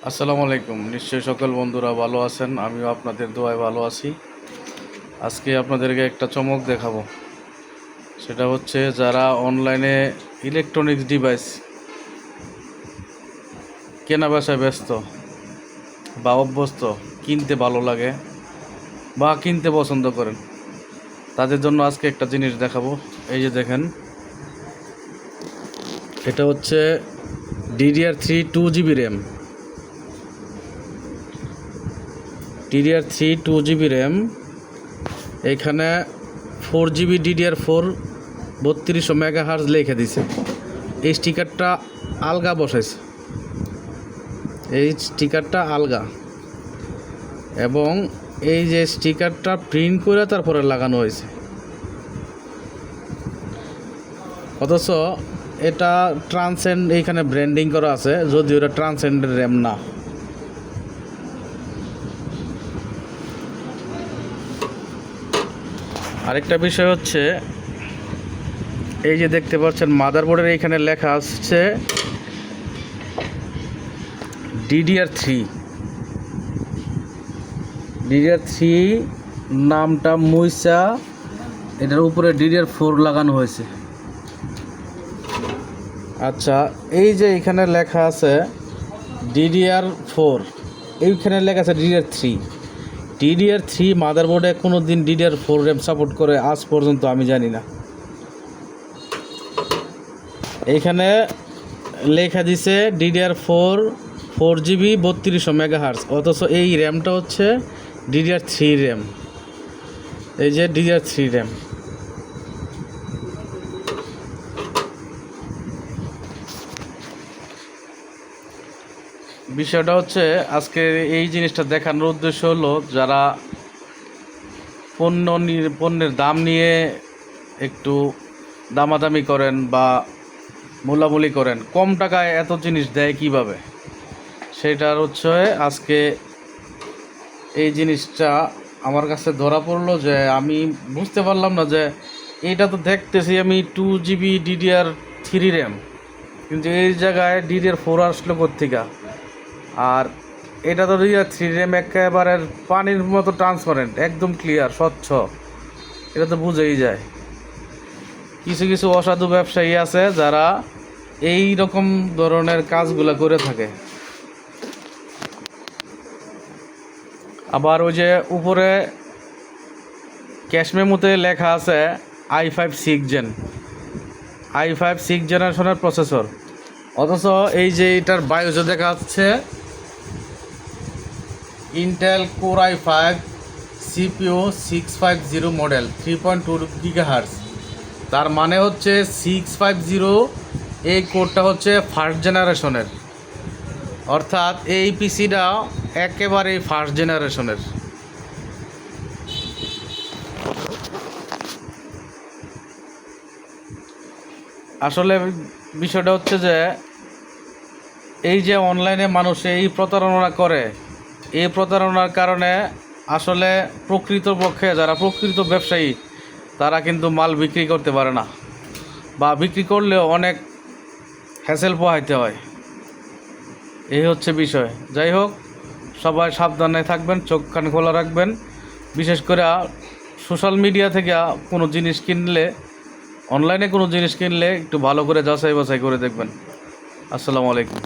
আসসালামু আলাইকুম। নিশ্চয়ই সকল বন্ধুরা ভালো আছেন, আমিও আপনাদের দোয়ায় ভালো আছি। আজকে আপনাদেরকে একটা চমক দেখাবো। সেটা হচ্ছে যারা অনলাইনে ইলেকট্রনিক্স ডিভাইস কেনা বেচায় ব্যস্ত বা অভ্যস্ত, কিনতে ভালো লাগে বা কিনতে পছন্দ করেন, তাদের জন্য আজকে একটা জিনিস দেখাবো। এই যে দেখেন, এটা হচ্ছে DDR3 2GB RAM. DDR3 2GB RAM, এখানে 4GB DDR4 3200 মেগাহার্জ লেখা দিছে। এই স্টিকারটা আলগা বসাইছে, এই স্টিকারটা আলগা, এবং এই যে স্টিকারটা প্রিন্ট করে তারপরে লাগানো হয়েছে। অথচ এটা ট্রান্সেন্ড এইখানে ব্র্যান্ডিং করা আছে, যদিও এটা ট্রান্সেন্ডের র্যাম না। আরেকটা বিষয় হচ্ছে, এই যে দেখতে পাচ্ছেন মাদারবোর্ডের এইখানে লেখা আসছে DDR3। DDR3 নামটা মুইসা এটার উপরে DDR4 লাগানো হয়েছে। আচ্ছা, এই যে এখানে লেখা আছে DDR4, এইখানে লেখা আছে DDR3 মাদারবোর্ডে কোনো দিন DDR4 র্যাম সাপোর্ট করে আজ পর্যন্ত আমি জানি না। এইখানে লেখা দিছে DDR4 4GB 3200 মেগাহার্জ, অথচ এই র্যামটা হচ্ছে DDR3 র্যাম। এই যে DDR3 র্যাম। বিষয়টা হচ্ছে, আজকে এই জিনিসটা দেখানোর উদ্দেশ্য হলো, যারা পণ্যের দাম নিয়ে একটু দামাদামি করেন বা মূলামূলি করেন, কম টাকায় এত জিনিস দেয় কিভাবে, সেটার হচ্ছে আজকে এই জিনিসটা আমার কাছে ধরা পড়লো। যে আমি বুঝতে পারলাম না যে এইটা তো দেখতেছি আমি 2GB DDR3 র্যাম, কিন্তু এই জায়গায় DDR4 আসলো কোত্থেকে? আর এটা তো DDR3 র্যাম, একেবারে পানির মতো ট্রান্সপারেন্ট, একদম ক্লিয়ার স্বচ্ছ, এটা তো বুঝেই যায়। কিছু কিছু অসাধু ব্যবসায়ী আছে যারা এই রকম ধরনের কাজগুলো করে থাকে। আবার ওই যে উপরে ক্যাশ মেমোতে লেখা আছে i5 6 জেনারেশনের প্রসেসর, অথচ এই যে এটার বায়োজে দেখা যাচ্ছে Intel core i5 CPU 650 model 3.2 GHz। তার মানে হচ্ছে 650, এই কোডটা হচ্ছে ফার্স্ট জেনারেশনের, অর্থাৎ এই পিসিটা একেবারেই ফার্স্ট জেনারেশনের। আসলে বিষয়টা হচ্ছে যে এই যে অনলাইনে মানুষ এই প্রতারণা করে, এই প্রতারণার কারণে আসলে প্রকৃতপক্ষে যারা প্রকৃত ব্যবসায়ী তারা কিন্তু মাল বিক্রি করতে পারে না, বা বিক্রি করলেও অনেক হ্যাসেল পোহাইতে হয়। এই হচ্ছে বিষয়। যাই হোক, সবাই সাবধানে থাকবেন, চোখ কান খোলা রাখবেন। বিশেষ করে সোশ্যাল মিডিয়া থেকে কোনো জিনিস কিনলে, অনলাইনে কোনো জিনিস কিনলে একটু ভালো করে যাচাই বাছাই করে দেখবেন। আসসালামু আলাইকুম।